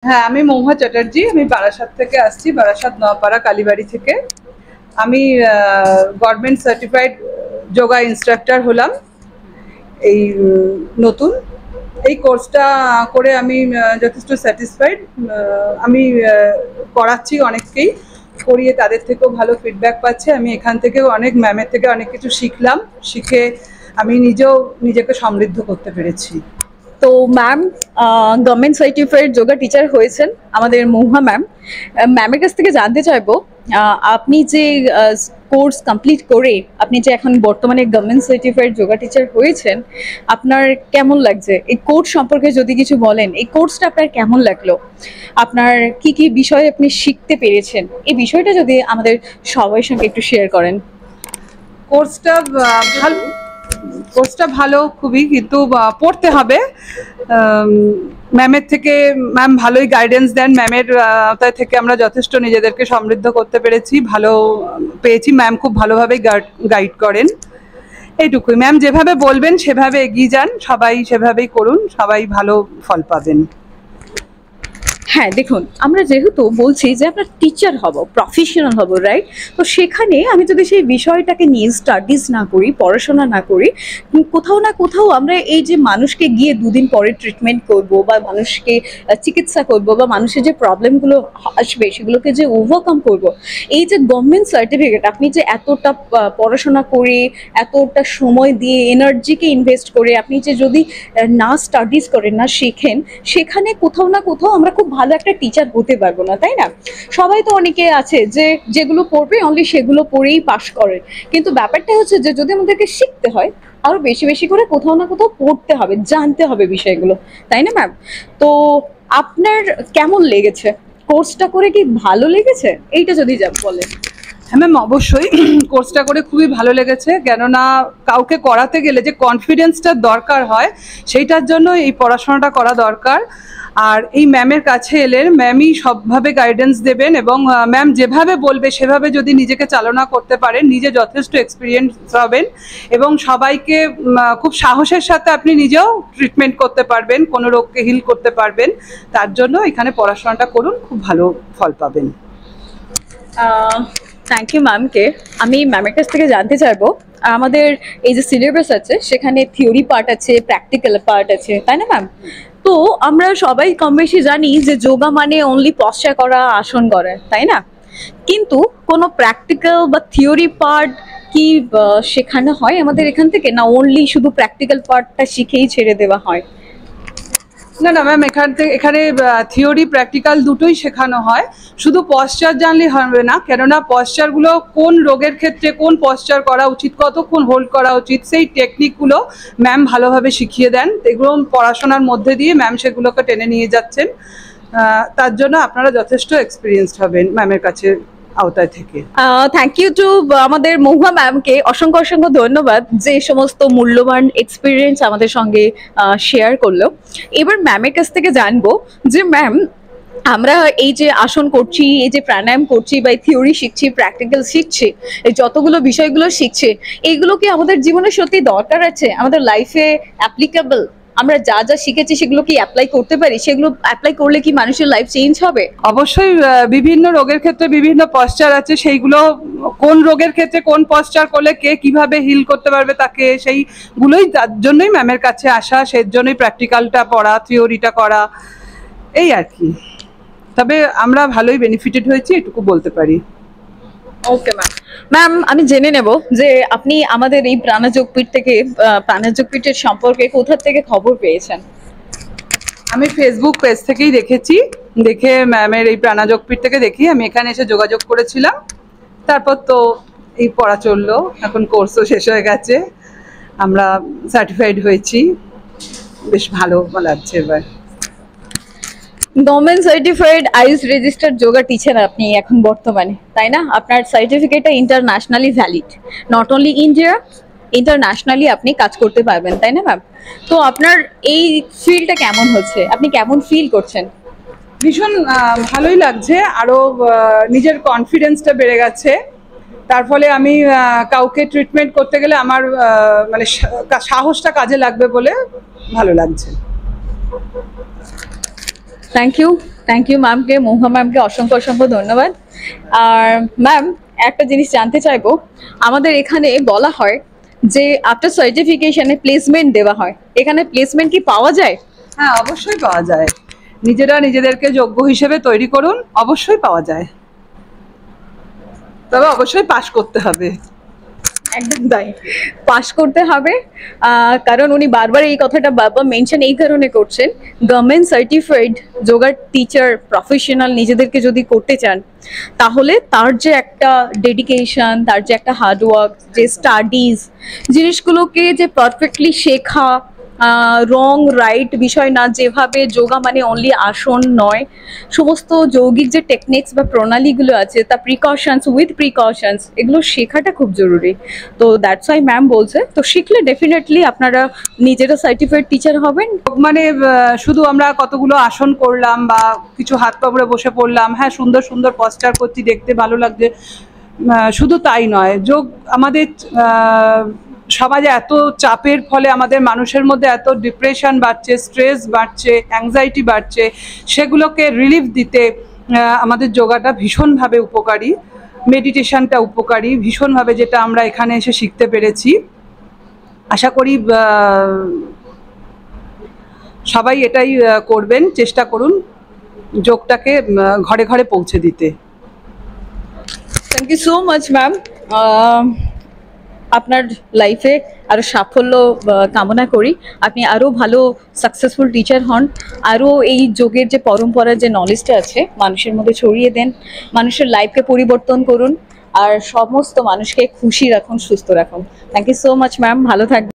হ্যাঁ, আমি মহুয়া চ্যাটার্জি। আমি বারাসাত থেকে আসছি, বারাসাত নওপাড়া কালীবাড়ি থেকে। আমি গভর্নমেন্ট সার্টিফাইড যোগা ইনস্ট্রাক্টর হলাম এই নতুন। এই কোর্সটা করে আমি যথেষ্ট স্যাটিসফাইড। আমি করাচ্ছি অনেককেই, করিয়ে তাদের থেকেও ভালো ফিডব্যাক পাচ্ছে। আমি এখান থেকেও অনেক ম্যামের থেকে অনেক কিছু শিখলাম, শিখে আমি নিজেও নিজেকে সমৃদ্ধ করতে পেরেছি। তো ma'am government certified yoga teacher হয়েছেন আমাদের মহুয়া ম্যাম। ম্যামের কাছ থেকে জানতে চাইবো, আপনি যে কোর্স কমপ্লিট করে আপনি যে এখন বর্তমানে গভর্নমেন্ট সার্টিফাইড যোগা টিচার হয়েছেন, আপনার কেমন লাগছে? এই কোর্স সম্পর্কে যদি কিছু বলেন, এই কোর্সটা আপনার কেমন লাগলো, আপনার কি কি বিষয় আপনি শিখতে পেরেছেন, এই বিষয়টা যদি আমাদের সবার সঙ্গে একটু শেয়ার করেন। কোর্সটা ভালো, কোর্সটা ভালো খুবই, কিন্তু পড়তে হবে। ম্যামের থেকে, ম্যাম ভালোই গাইডেন্স দেন। ম্যামের আওতায় থেকে আমরা যথেষ্ট নিজেদেরকে সমৃদ্ধ করতে পেরেছি, ভালো পেয়েছি। ম্যাম খুব ভালোভাবেই গাইড করেন। এইটুকুই, ম্যাম যেভাবে বলবেন সেভাবে এগিয়ে যান, সবাই সেভাবেই করুন, সবাই ভালো ফল পাবেন। হ্যাঁ, দেখুন, আমরা যেহেতু বলছি যে আমরা টিচার হব, প্রফেশনাল হব, রাইট? তো সেখানে আমি যদি সেই বিষয়টাকে নিয়ে স্টাডিজ না করি, পড়াশোনা না করি, কোথাও না কোথাও আমরা এই যে মানুষকে গিয়ে দুদিন পরে ট্রিটমেন্ট করব বা মানুষকে চিকিৎসা করব বা মানুষের যে প্রবলেমগুলো আসবে সেগুলোকে যে ওভারকাম করব, এই যে গভর্নমেন্ট সার্টিফিকেট, আপনি যে এতটা পড়াশোনা করে, এতটা সময় দিয়ে, এনার্জিকে ইনভেস্ট করে আপনি যে যদি না স্টাডিজ করেন, না শেখেন, সেখানে কোথাও না কোথাও আমরা খুব ভালো একটা টিচার হতে পারবো না, তাই না? সবাই তো অনেকে আছে যে যেগুলো পড়বে অনলি সেগুলো পড়েই পাশ করে, কিন্তু ব্যাপারটা হচ্ছে যে যদি আমাদেরকে শিখতে হয় আরো বেশি বেশি করে কোথাও না কোথাও পড়তে হবে, জানতে হবে বিষয়গুলো, তাই না ম্যাম? তো আপনার কেমন লেগেছে কোর্সটা করে? কি ভালো লেগেছে? এইটা যদি যা বলেন। হ্যাঁ ম্যাম, অবশ্যই কোর্সটা করে খুবই ভালো লেগেছে। কেননা কাউকে করাতে গেলে যে কনফিডেন্সটার দরকার হয়, সেইটার জন্য এই পড়াশোনাটা করা দরকার। আর এই ম্যামের কাছে এলে ম্যামই সবভাবে গাইডেন্স দেবেন, এবং ম্যাম যেভাবে বলবে সেভাবে যদি নিজেকে চালনা করতে পারেন, নিজে যথেষ্ট এক্সপিরিয়েন্স হবেন এবং সবাইকে খুব সাহসের সাথে আপনি নিজেও ট্রিটমেন্ট করতে পারবেন, কোনো রোগকে হিল করতে পারবেন। তার জন্য এখানে পড়াশোনাটা করুন, খুব ভালো ফল পাবেন। থ্যাংক ইউ ম্যামকে। আমি ম্যামের কাছ থেকে জানতে চাইবো, আমাদের এই যে সিলেবাস আছে সেখানে থিওরি পার্ট আছে, প্র্যাকটিক্যাল পার্ট আছে, তাই না ম্যাম? তো আমরা সবাই কম বেশি জানি যে যোগা মানে অনলি পশ্চার করা, আসন করা, তাই না? কিন্তু কোনো প্র্যাকটিক্যাল বা থিওরি পার্ট কি শেখানো হয় আমাদের এখান থেকে, না অনলি শুধু প্র্যাকটিক্যাল পার্টটা শিখেই ছেড়ে দেওয়া হয়? না না ম্যাম, এখানে থিওরি প্র্যাকটিক্যাল দুটোই শেখানো হয়। শুধু পশ্চার জানলে হবে না, কেননা পশ্চারগুলো কোন রোগের ক্ষেত্রে কোন পশ্চার করা উচিত, কতক্ষণ হোল্ড করা উচিত, সেই টেকনিকগুলো ম্যাম ভালোভাবে শিখিয়ে দেন। এগুলো পড়াশোনার মধ্যে দিয়ে ম্যাম সেগুলোকে টেনে নিয়ে যাচ্ছেন। তার জন্য আপনারা যথেষ্ট এক্সপিরিয়েন্সড হবেন ম্যামের কাছে আওতায় থেকে। থ্যাংক ইউ টু আমাদের মহুয়া ম্যামকে, অসংখ্য অসংখ্য ধন্যবাদ যে সমস্ত মূল্যবান এক্সপিরিয়েন্স আমাদের সঙ্গে শেয়ার করলো। এবার ম্যামের কাছ থেকে জানবো যে ম্যাম, আমরা এই যে আসন করছি, এই যে প্রাণায়াম করছি, বা থিওরি শিখছি, প্র্যাকটিক্যাল শিখছি, এই যতগুলো বিষয়গুলো শিখছে, এইগুলো কি আমাদের জীবনে সত্যি দরকার আছে? আমাদের লাইফে অ্যাপ্লিকেবল? আমরা যা যা শিখেছি সেগুলো কি অ্যাপ্লাই করতে পারি? সেগুলো অ্যাপ্লাই করলে কি মানুষের লাইফ চেঞ্জ হবে? অবশ্যই। বিভিন্ন রোগের ক্ষেত্রে বিভিন্ন পশ্চার আছে, সেইগুলো কোন রোগের ক্ষেত্রে কোন পশ্চার করলে কে কিভাবে হিল করতে পারবে তাকে, সেইগুলোই, তার জন্যই ম্যামের কাছে আসা, সেই জন্যই প্র্যাকটিক্যালটা পড়া, থিওরিটা করা, এই আর কি। তবে আমরা ভালোই বেনিফিটেড হয়েছি, এটুকু বলতে পারি। Okay ma'am. ম্যাম, আমি জেনে নেব যে আপনি আমাদের এই প্রাণযোগপীঠ থেকে, প্রাণযোগপীঠের সম্পর্কে কোথা থেকে খবর পেয়েছেন? আমি ফেসবুক পেজ থেকেই দেখেছি, দেখে ম্যামের এই প্রাণযোগপীঠ থেকে দেখি আমি এখানে এসে যোগাযোগ করেছিলাম। তারপর তো এই পড়া চললো, এখন কোর্সও শেষ হয়ে গেছে, আমরা সার্টিফাইড হয়েছি, বেশ ভালো লাগছে এবার। গভর্নমেন্ট সার্টিফাইড আইস রেজিস্টার্ড যোগা টিচার আপনি এখন বর্তমানে, তাই না? আপনার সার্টিফিকেটটা internationally valid, not only India, internationally আপনি কাজ করতে পারবেন, তাই না ম্যাম? তো আপনার এই ফিল্ডটা কেমন হচ্ছে, আপনি কেমন ফিল করছেন? ভীষণ ভালোই লাগছে, আরও নিজের কনফিডেন্সটা বেড়ে গেছে। তার ফলে আমি কাউকে ট্রিটমেন্ট করতে গেলে আমার মানে সাহসটা কাজে লাগবে বলে ভালো লাগছে। Thank you. থ্যাংক ইউ ম্যামকে, মহুয়া ম্যামকে অসংখ্য অসংখ্য ধন্যবাদ। আর ম্যাম, একটা জিনিস জানতে চাইবো, আমাদের এখানে বলা হয় যে আফটার সার্টিফিকেশনে প্লেসমেন্ট দেওয়া হয়, এখানে প্লেসমেন্ট কি পাওয়া যায়? হ্যাঁ, অবশ্যই পাওয়া যায়। নিজেরা নিজেদেরকে যোগ্য হিসেবে তৈরি করুন, অবশ্যই পাওয়া যায়, তবে অবশ্যই পাশ করতে হবে। একদম তাই, পাস করতে হবে। কারণ উনি বারবার এই কথাটা বারবার মেনশন এই কারণে করছেন, government certified yoga teacher professional নিজেদেরকে যদি করতে চান, তাহলে তার যে একটা ডেডিকেশন, তার যে একটা হার্ডওয়ার্ক, যে স্টাডিজ, জিনিসগুলোকে যে পারফেক্টলি শেখা, রং রাইট বিষয় না, যেভাবে যোগা মানে অনলি আসন নয়, সমস্ত যৌগিক যে টেকনিক্স বা প্রণালীগুলো আছে, তা প্রিকশনস উইথ প্রিকশনস, এগুলো শেখাটা খুব জরুরি। তো দ্যাটস ওয়াই ম্যাম বলছে, তো শিখলে ডেফিনেটলি আপনারা নিজেরা সার্টিফাইড টিচার হবেন। মানে শুধু আমরা কতগুলো আসন করলাম বা কিছু হাত পাবড়ে বসে পড়লাম, হ্যাঁ সুন্দর সুন্দর পস্টার করছি, দেখতে ভালো লাগছে, শুধু তাই নয়, যোগ আমাদের সমাজে এত চাপের ফলে আমাদের মানুষের মধ্যে এত ডিপ্রেশন বাড়ছে, স্ট্রেস বাড়ছে, অ্যাংজাইটি বাড়ছে, সেগুলোকে রিলিফ দিতে আমাদের যোগাটা ভীষণভাবে উপকারী, মেডিটেশনটা উপকারী ভীষণভাবে, যেটা আমরা এখানে এসে শিখতে পেরেছি। আশা করি সবাই এটাই করবেন, চেষ্টা করুন যোগটাকে ঘরে ঘরে পৌঁছে দিতে। Thank you so much ma'am. আপনার লাইফে আরও সাফল্য কামনা করি, আপনি আরও ভালো সাকসেসফুল টিচার হন, আরও এই যোগের যে পরম্পরার যে নলেজটা আছে মানুষের মধ্যে ছড়িয়ে দেন, মানুষের লাইফকে পরিবর্তন করুন, আর সমস্ত মানুষকে খুশি রাখুন, সুস্থ রাখুন। Thank you so much ma'am, ভালো থাকবেন।